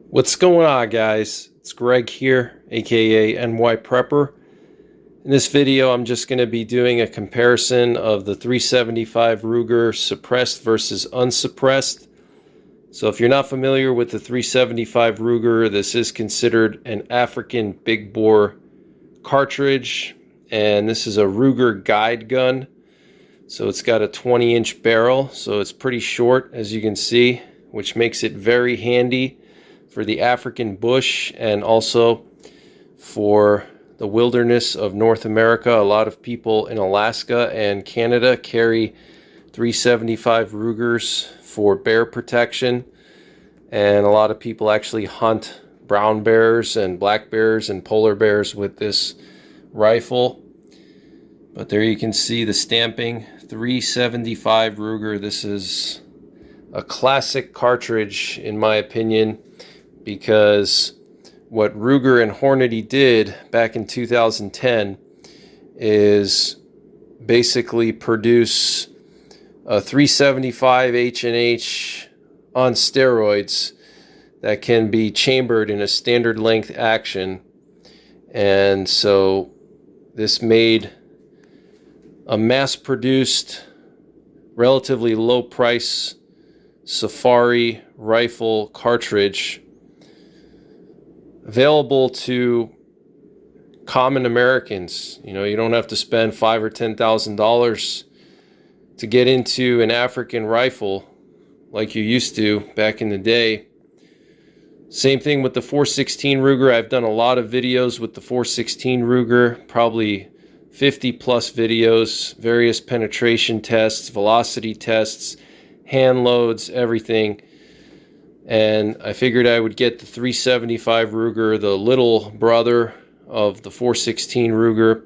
What's going on, guys? It's Greg here, aka NYPrepper. In this video, I'm just going to be doing a comparison of the 375 Ruger suppressed versus unsuppressed. So if you're not familiar with the 375 Ruger, this is considered an African big bore cartridge, and this is a Ruger guide gun. So it's got a 20-inch barrel, so it's pretty short, as you can see, which makes it very handy for the African bush and also for the wilderness of North America. A lot of people in Alaska and Canada carry 375 Rugers for bear protection, and a lot of people actually hunt brown bears and black bears and polar bears with this rifle. But there you can see the stamping, 375 Ruger. This is a classic cartridge in my opinion, because what Ruger and Hornady did back in 2010 is basically produce a 375 H&H on steroids that can be chambered in a standard length action. And so this made a mass-produced, relatively low price safari rifle cartridge available to common Americans. You know, you don't have to spend $5,000 or $10,000 to get into an African rifle like you used to back in the day. Same thing with the 416 Ruger. I've done a lot of videos with the 416 Ruger, probably 50 plus videos, various penetration tests, velocity tests, hand loads, everything. And I figured I would get the 375 Ruger, the little brother of the 416 Ruger.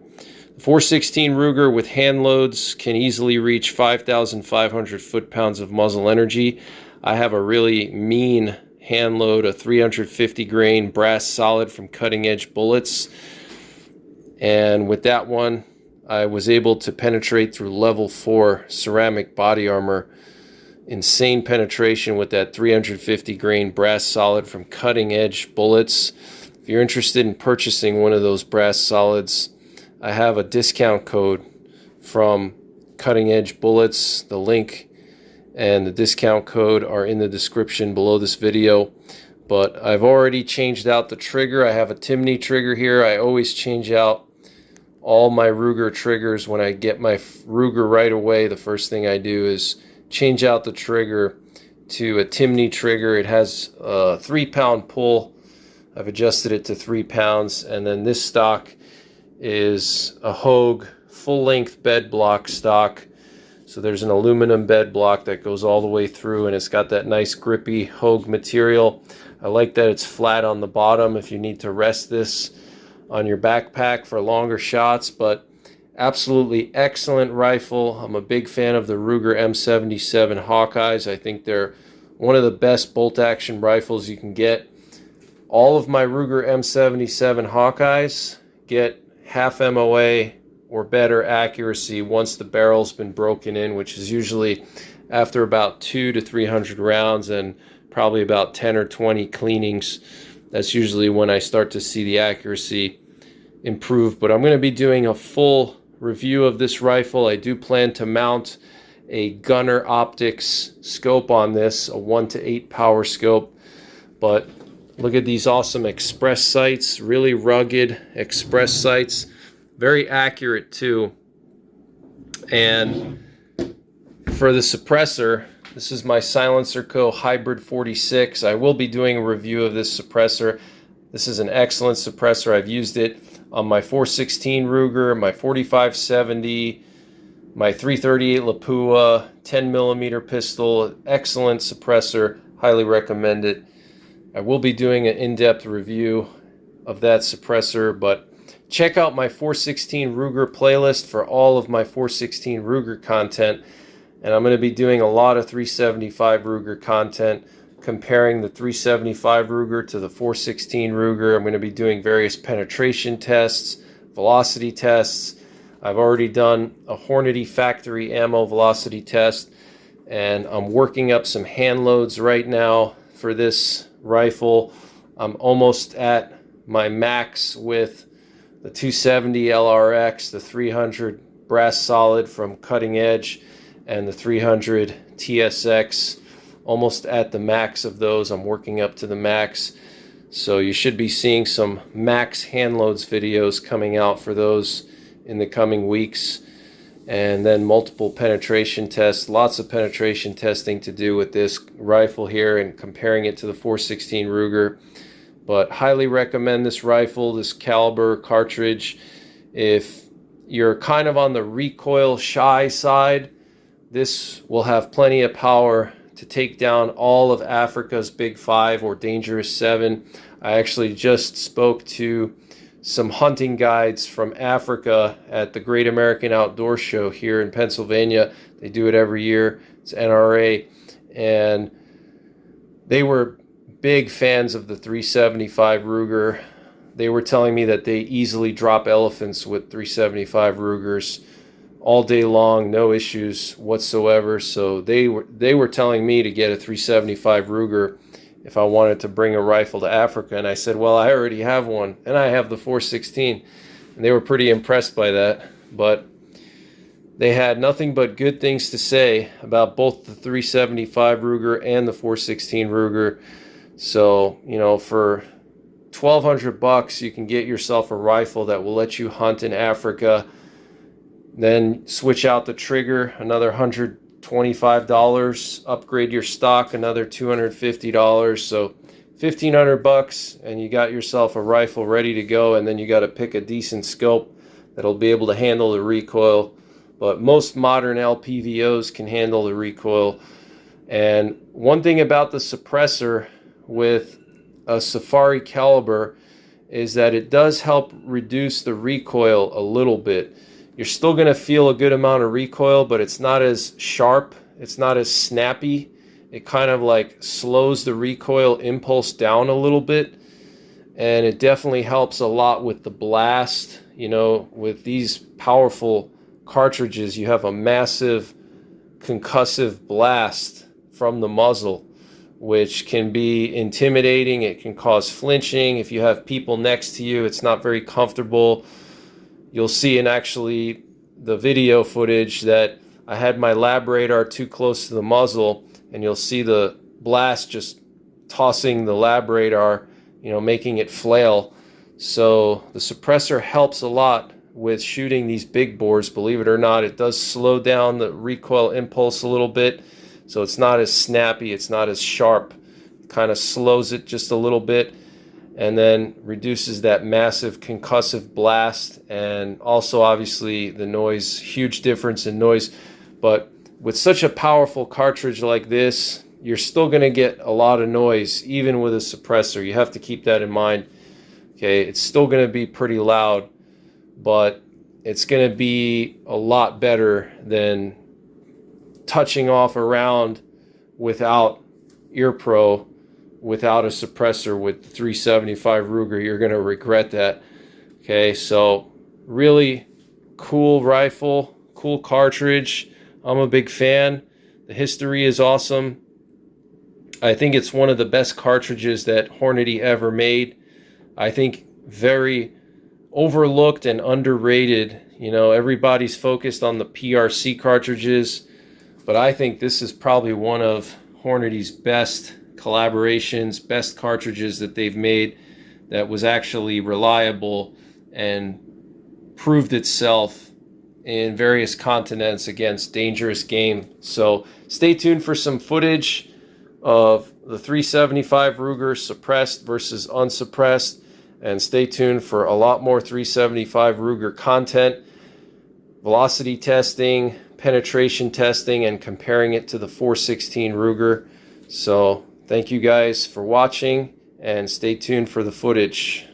The 416 Ruger with hand loads can easily reach 5,500 foot-pounds of muzzle energy. I have a really mean hand load, a 350 grain brass solid from Cutting Edge Bullets. And with that one, I was able to penetrate through level 4 ceramic body armor. Insane penetration with that 350 grain brass solid from Cutting Edge Bullets. If you're interested in purchasing one of those brass solids, I have a discount code from Cutting Edge Bullets. The link and the discount code are in the description below this video. But I've already changed out the trigger. I have a Timney trigger here. I always change out all my Ruger triggers. When I get my Ruger right away, the first thing I do is change out the trigger to a Timney trigger. It has a 3-pound pull. I've adjusted it to 3 pounds. And then this stock is a Hogue full-length bed block stock. So there's an aluminum bed block that goes all the way through, and it's got that nice grippy Hogue material. I like that it's flat on the bottom if you need to rest this on your backpack for longer shots. But absolutely excellent rifle. I'm a big fan of the Ruger M77 Hawkeyes. I think they're one of the best bolt-action rifles you can get. All of my Ruger M77 Hawkeyes get half MOA or better accuracy once the barrel's been broken in, which is usually after about 200 to 300 rounds and probably about 10 or 20 cleanings. That's usually when I start to see the accuracy improve. But I'm going to be doing a full review of this rifle. I do plan to mount a GUNNR optics scope on this, a 1 to 8 power scope. But look at these awesome express sights, really rugged express sights, very accurate too. And for the suppressor, this is my Silencer Co. Hybrid 46. I will be doing a review of this suppressor. This is an excellent suppressor. I've used it on my 416 Ruger, my 4570, my 338 Lapua, 10mm pistol. Excellent suppressor. Highly recommend it. I will be doing an in-depth review of that suppressor, but check out my 416 Ruger playlist for all of my 416 Ruger content. And I'm going to be doing a lot of 375 Ruger content, comparing the 375 Ruger to the 416 Ruger. I'm going to be doing various penetration tests, velocity tests. I've already done a Hornady factory ammo velocity test, and I'm working up some hand loads right now for this rifle. I'm almost at my max with the 270 LRX, the 300 brass solid from Cutting Edge, and the 300 TSX. Almost at the max of those. I'm working up to the max. So you should be seeing some max hand loads videos coming out for those in the coming weeks. And then multiple penetration tests, lots of penetration testing to do with this rifle here and comparing it to the 416 Ruger. But highly recommend this rifle, this caliber cartridge. If you're kind of on the recoil shy side, this will have plenty of power to take down all of Africa's Big Five or Dangerous Seven. I actually just spoke to some hunting guides from Africa at the Great American Outdoor Show here in Pennsylvania. They do it every year. It's NRA. And they were big fans of the 375 Ruger. They were telling me that they easily drop elephants with 375 Rugers all day long, no issues whatsoever. So they were telling me to get a 375 Ruger if I wanted to bring a rifle to Africa. And I said, well, I already have one, and I have the 416. And they were pretty impressed by that. But they had nothing but good things to say about both the 375 Ruger and the 416 Ruger. So, you know, for $1,200, you can get yourself a rifle that will let you hunt in Africa. Then switch out the trigger, another $125. Upgrade your stock, another $250. So $1,500, and you got yourself a rifle ready to go. And then you got to pick a decent scope that'll be able to handle the recoil. But most modern LPVOs can handle the recoil. And one thing about the suppressor with a Safari caliber is that it does help reduce the recoil a little bit. You're still going to feel a good amount of recoil, but it's not as sharp, it's not as snappy. It kind of like slows the recoil impulse down a little bit, and it definitely helps a lot with the blast. You know, with these powerful cartridges, you have a massive concussive blast from the muzzle, which can be intimidating. It can cause flinching. If you have people next to you, it's not very comfortable. You'll see in actually the video footage that I had my lab radar too close to the muzzle, and you'll see the blast just tossing the lab radar, you know, making it flail. So the suppressor helps a lot with shooting these big bores. Believe it or not, it does slow down the recoil impulse a little bit, so it's not as snappy, it's not as sharp. It kind of slows it just a little bit, and then reduces that massive concussive blast, and also obviously the noise, huge difference in noise. But with such a powerful cartridge like this, you're still going to get a lot of noise even with a suppressor. You have to keep that in mind. Okay, it's still going to be pretty loud, but it's going to be a lot better than touching off a round without ear pro, without a suppressor with the 375 Ruger. You're going to regret that. Okay, so really cool rifle, cool cartridge. I'm a big fan. The history is awesome. I think it's one of the best cartridges that Hornady ever made. I think very overlooked and underrated. You know, everybody's focused on the PRC cartridges, but I think this is probably one of Hornady's best collaborations, best cartridges that they've made, that was actually reliable and proved itself in various continents against dangerous game. So stay tuned for some footage of the 375 Ruger suppressed versus unsuppressed, and stay tuned for a lot more 375 Ruger content, velocity testing, penetration testing, and comparing it to the 416 Ruger. So thank you guys for watching, and stay tuned for the footage.